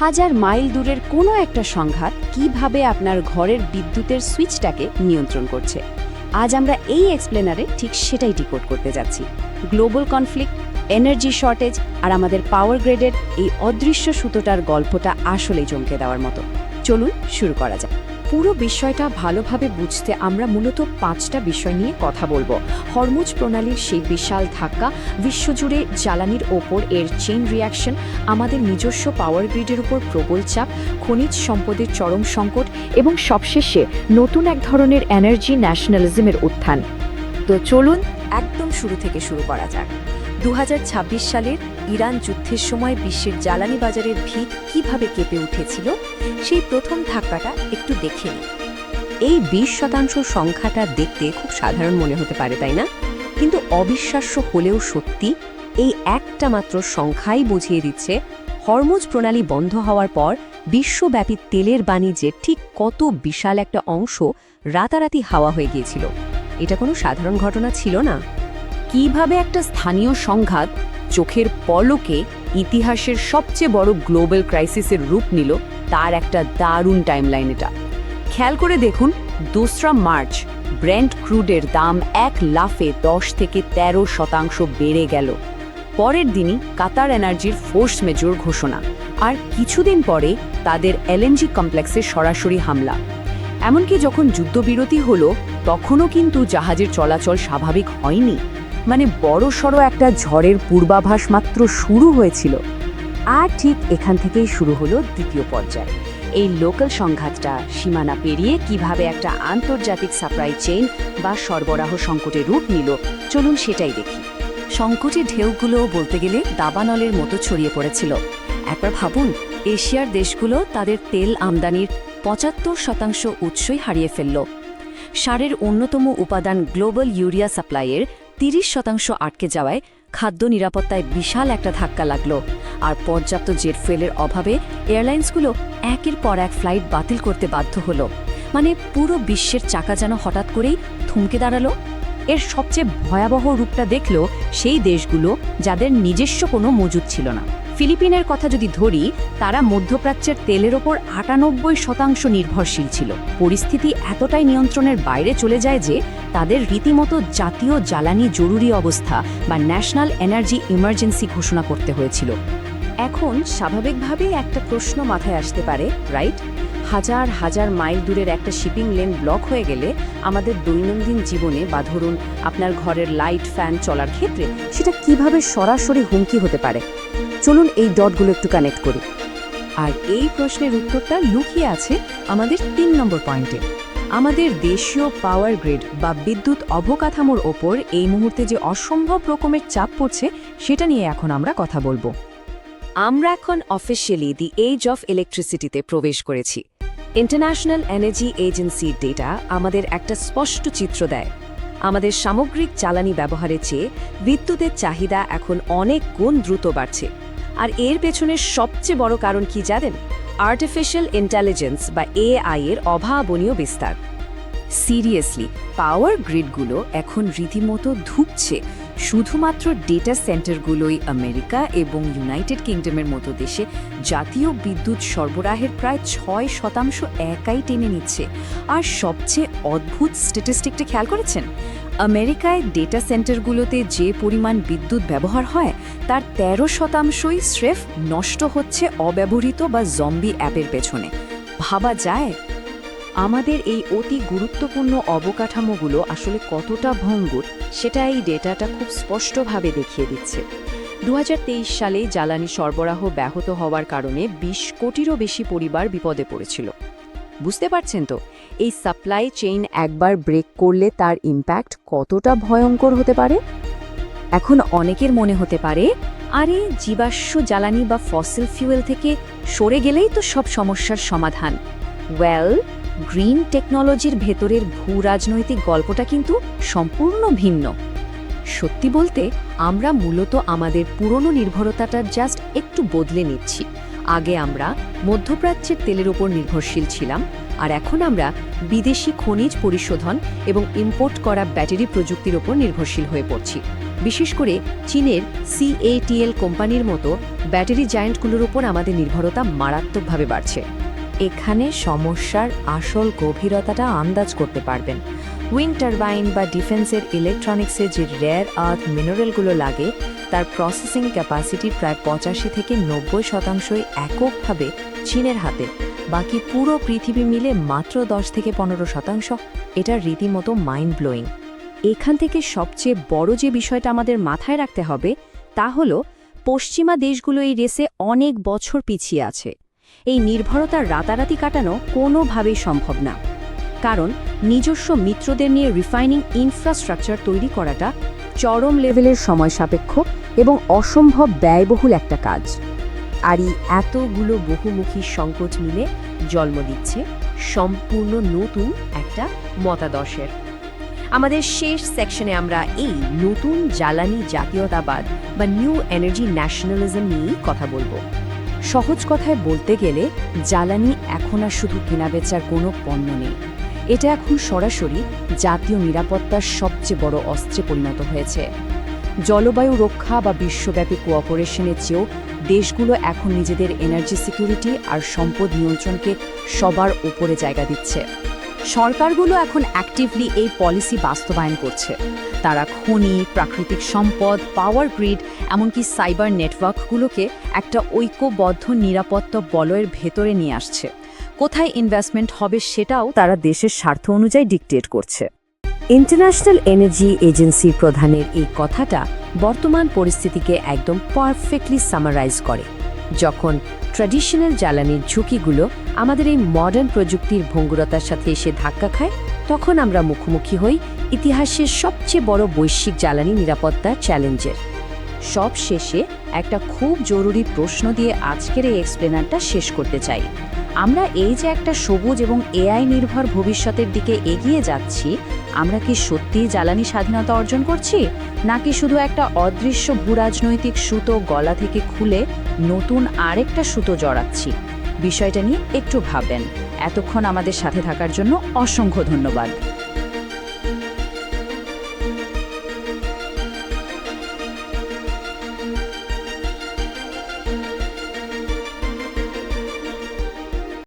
হাজার মাইল দূরের কোনো একটা সংঘাত কিভাবে আপনার ঘরের বিদ্যুতের সুইচটাকে নিয়ন্ত্রণ করছে। আজ আমরা এই এক্সপ্লেনারে ঠিক সেটাই ডিকোড করতে যাচ্ছি। গ্লোবাল কনফ্লিক্ট, এনার্জি শর্টেজ আর আমাদের পাওয়ার গ্রিডের এই অদৃশ্য সুতোটার গল্পটা আসলেই চমকে দেওয়ার মতো। চলুন শুরু করা যাক। পুরো বিষয়টা ভালোভাবে বুঝতে আমরা মূলত 5টা বিষয় নিয়ে কথা বলবো। হরমুজ প্রণালীর সেই বিশাল ধাক্কা, বিশ্বজুড়ে জ্বালানির ওপর এর চেইন রিয়াকশন, আমাদের নিজস্ব পাওয়ার গ্রিডের উপর প্রবল চাপ, খনিজ সম্পদের চরম সংকট এবং সবশেষে নতুন এক ধরনের এনার্জি ন্যাশনালিজমের উত্থান। তো চলুন একদম শুরু থেকে শুরু করা যাক। 2026 সালের ইরান যুদ্ধের সময় বিশ্বের জ্বালানি বাজারের ভিত কিভাবে কেঁপে উঠেছিল সেই প্রথম ধাক্কাটা একটু দেখে নিই। এই 20% সংখ্যাটা দেখতে খুব সাধারণ মনে হতে পারে, তাই না? কিন্তু অবিশ্বাস্য হলেও সত্যি, এই একটা মাত্র সংখ্যাই বুঝিয়ে দিচ্ছে হরমুজ প্রণালী বন্ধ হওয়ার পর বিশ্বব্যাপী তেলের বাণিজ্যের ঠিক কত বিশাল একটা অংশ রাতারাতি হাওয়া হয়ে গিয়েছিল। এটা কোনো সাধারণ ঘটনা ছিল না। কিভাবে একটা স্থানীয় সংঘাত চোখের পলকে ইতিহাসের সবচেয়ে বড় গ্লোবাল ক্রাইসিসের রূপ নিল, তার একটা দারুণ টাইমলাইন এটা। খেয়াল করে দেখুন, 2 মার্চ ব্রেন্ট ক্রুডের দাম এক লাফে 10 থেকে 13% বেড়ে গেল। পরের দিনই কাতার এনার্জির ফোর্স মেজর ঘোষণা, আর কিছুদিন পরে তাদের এলএনজি কমপ্লেক্সে সরাসরি হামলা। এমনকি যখন যুদ্ধবিরতি হলো তখনও কিন্তু জাহাজের চলাচল স্বাভাবিক হয়নি। মানে বড়সড় একটা ঝড়ের পূর্বাভাস মাত্র শুরু হয়েছিল। আর ঠিক এখান থেকেই শুরু হলো দ্বিতীয় পর্যায়। এই লোকাল সংঘাতটা সীমানা পেরিয়ে কিভাবে একটা আন্তর্জাতিক সাপ্লাই চেইন বা সরবরাহ সংকটের রূপ নিল, চলুন সেটাই দেখি। সংকটের ঢেউগুলো বলতে গেলে দাবানলের মতো ছড়িয়ে পড়েছিল। একবার ভাবুন, এশিয়ার দেশগুলো তাদের তেল আমদানির 75% উৎসই হারিয়ে ফেলল। সারের অন্যতম উপাদান গ্লোবাল ইউরিয়া সাপ্লাইয়ের 30% আটকে যাওয়ায় খাদ্য নিরাপত্তায় বিশাল একটা ধাক্কা লাগলো। আর পর্যাপ্ত জেট ফুয়েলের অভাবে এয়ারলাইন্সগুলো একের পর এক ফ্লাইট বাতিল করতে বাধ্য হলো। মানে পুরো বিশ্বের চাকা যেন হঠাৎ করেই থমকে দাঁড়ালো। এর সবচেয়ে ভয়াবহ রূপটা দেখল সেই দেশগুলো যাদের নিজস্ব কোনো মজুদ ছিল না। ফিলিপিনের কথা যদি ধরি, তারা মধ্যপ্রাচ্যের তেলের ওপর 98% নির্ভরশীল ছিল। পরিস্থিতি এতটাই নিয়ন্ত্রণের বাইরে চলে যায় যে তাদের রীতিমতো জাতীয় জ্বালানি জরুরি অবস্থা বা ন্যাশনাল এনার্জি ইমার্জেন্সি ঘোষণা করতে হয়েছিল। এখন স্বাভাবিকভাবেই একটা প্রশ্ন মাথায় আসতে পারে, রাইট? হাজার হাজার মাইল দূরের একটা শিপিং লেন ব্লক হয়ে গেলে আমাদের দৈনন্দিন জীবনে বা ধরুন আপনার ঘরের লাইট ফ্যান চলার ক্ষেত্রে সেটা কিভাবে সরাসরি হুমকি হতে পারে। চলুন এই ডটগুলো একটু কানেক্ট করি। আর এই প্রশ্নের উত্তরটা লুকিয়ে আছে আমাদের 3 নম্বর পয়েন্টে। আমাদের দেশীয় পাওয়ার গ্রিড বা বিদ্যুৎ অবকাঠামোর ওপর এই মুহূর্তে যে অসম্ভব রকমের চাপ পড়ছে সেটা নিয়ে এখন আমরা কথা বলবো। আমরা এখন অফিসিয়ালি দি এজ অফ ইলেকট্রিসিটিতে প্রবেশ করেছি। ইন্টারন্যাশনাল এনার্জি এজেন্সির ডেটা আমাদের একটা স্পষ্ট চিত্র দেয়। আমাদের সামগ্রিক জ্বালানি ব্যবহারের চেয়ে বিদ্যুতের চাহিদা এখন অনেক গুণ দ্রুত বাড়ছে। আর এর পেছনের সবচেয়ে বড় কারণ কি জানেন? আর্টিফিশিয়াল ইন্টেলিজেন্স বা এআই এর অভাবনীয় বিস্তার। সিরিয়াসলি, পাওয়ার গ্রিডগুলো এখন রীতিমতো ধুঁকছে। শুধুমাত্র ডেটা সেন্টারগুলোই আমেরিকা এবং ইউনাইটেড কিংডমের মতো দেশে জাতীয় বিদ্যুৎ সরবরাহের প্রায় 6% একাই টেনে নিচ্ছে। আর সবচেয়ে অদ্ভুত স্ট্যাটিস্টিকটা খেয়াল করেছেন? আমেরিকায় ডেটা সেন্টারগুলোতে যে পরিমাণ বিদ্যুৎ ব্যবহার হয় তার 13%ই স্রেফ নষ্ট হচ্ছে অব্যবহৃত বা জম্বি অ্যাপের পেছনে। ভাবা যায় আমাদের এই অতি গুরুত্বপূর্ণ অবকাঠামোগুলো আসলে কতটা ভঙ্গুর, সেটা এই ডেটাটা খুব স্পষ্টভাবে দেখিয়ে দিচ্ছে। 2023 সালে জ্বালানি সরবরাহ ব্যাহত হওয়ার কারণে 20 কোটিরও বেশি পরিবার বিপদে পড়েছিল। বুঝতে পারছেন তো, এই সাপ্লাই চেইন একবার ব্রেক করলে তার ইম্প্যাক্ট কতটা ভয়ঙ্কর হতে পারে। এখন অনেকের মনে হতে পারে, আরে জীবাশ্ম জ্বালানি বা ফসিল ফিউয়েল থেকে সরে গেলেই তো সব সমস্যার সমাধান। ওয়েল, গ্রিন টেকনোলজির ভেতরের ভূরাজনৈতিক গল্পটা কিন্তু সম্পূর্ণ ভিন্ন। সত্যি বলতে, আমরা মূলত আমাদের পুরনো নির্ভরতাটা জাস্ট একটু বদলে নিচ্ছি। আগে আমরা মধ্যপ্রাচ্যের তেলের উপর নির্ভরশীল ছিলাম, আর এখন আমরা বিদেশি খনিজ পরিশোধন এবং ইম্পোর্ট করা ব্যাটারি প্রযুক্তির উপর নির্ভরশীল হয়ে পড়ছি। বিশেষ করে চীনের CATL কোম্পানির মতো ব্যাটারি জায়ান্টগুলোর উপর আমাদের নির্ভরতা মারাত্মকভাবে বাড়ছে। এখানে সমস্যার আসল গভীরতাটা আন্দাজ করতে পারবেন। উইন্ড টারবাইন বা ডিফেন্সের ইলেকট্রনিক্সে যে রেয়ার আর্থ মিনারেলগুলো লাগে তার প্রসেসিং ক্যাপাসিটি প্রায় 85 থেকে 90% এককভাবে চীনের হাতে। বাকি পুরো পৃথিবী মিলে মাত্র 10 থেকে 15%। এটা রীতিমতো মাইন্ড ব্লোয়িং। এখান থেকে সবচেয়ে বড় যে বিষয়টা আমাদের মাথায় রাখতে হবে তা হল পশ্চিমা দেশগুলো এই রেসে অনেক বছর পিছিয়ে আছে। এই নির্ভরতা রাতারাতি কাটানো কোনোভাবেই সম্ভব না, কারণ নিজস্ব মিত্রদের নিয়ে রিফাইনিং ইনফ্রাস্ট্রাকচার তৈরি করাটা চরম লেভেলের সময় সাপেক্ষ এবং অসম্ভব ব্যয়বহুল একটা কাজ। আর এই এতগুলো বহুমুখী সংকট মিলে জন্ম দিচ্ছে সম্পূর্ণ নতুন একটা মতাদর্শের। আমাদের শেষ সেকশনে আমরা এই নতুন জ্বালানি জাতীয়তাবাদ বা নিউ এনার্জি ন্যাশনালিজম নিয়েই কথা বলবো। সহজ কথায় বলতে গেলে জ্বালানি এখন আর শুধু কেনাবেচার কোনো পণ্য নেই, এটা এখন সরাসরি জাতীয় নিরাপত্তার সবচেয়ে বড় অস্ত্রে পরিণত হয়েছে। জলবায়ু রক্ষা বা বিশ্বব্যাপী কোঅপারেশনের চেয়েও দেশগুলো এখন নিজেদের এনার্জি সিকিউরিটি আর সম্পদ নিয়ন্ত্রণকে সবার উপরে জায়গা দিচ্ছে। সরকারগুলো এখন অ্যাক্টিভলি এই পলিসি বাস্তবায়ন করছে। তারা খনি, প্রাকৃতিক সম্পদ, পাওয়ার গ্রিড, এমনকি সাইবার নেটওয়ার্কগুলোকে একটা ঐক্যবদ্ধ নিরাপত্তা বলয়ের ভেতরে নিয়ে আসছে। কোথায় ইনভেস্টমেন্ট হবে সেটাও তারা দেশের স্বার্থ অনুযায়ী ডিকটেট করছে। ইন্টারন্যাশনাল এনার্জি এজেন্সির প্রধানের এই কথাটা বর্তমান পরিস্থিতিকে একদম পারফেক্টলি সামারাইজ করে। যখন ট্র্যাডিশনাল জ্বালানির ঝুঁকিগুলো আমাদের এই মডার্ন প্রযুক্তির ভঙ্গুরতার সাথে এসে ধাক্কা খায়, তখন আমরা মুখোমুখি হই ইতিহাসের সবচেয়ে বড় বৈশ্বিক জ্বালানি নিরাপত্তার চ্যালেঞ্জের। সব শেষে একটা খুব জরুরি প্রশ্ন দিয়ে আজকের এই এক্সপ্লেনারটা শেষ করতে চাই। আমরা এই যে একটা সবুজ এবং AI নির্ভর ভবিষ্যতের দিকে এগিয়ে যাচ্ছি, আমরা কি সত্যিই জ্বালানি স্বাধীনতা অর্জন করছি, নাকি শুধু একটা অদৃশ্য ভূরাজনৈতিক সুতো গলা থেকে খুলে নতুন আরেকটা সুতো জড়াচ্ছি? বিষয়টা নিয়ে একটু ভাববেন। এতক্ষণ আমাদের সাথে থাকার জন্য অসংখ্য ধন্যবাদ।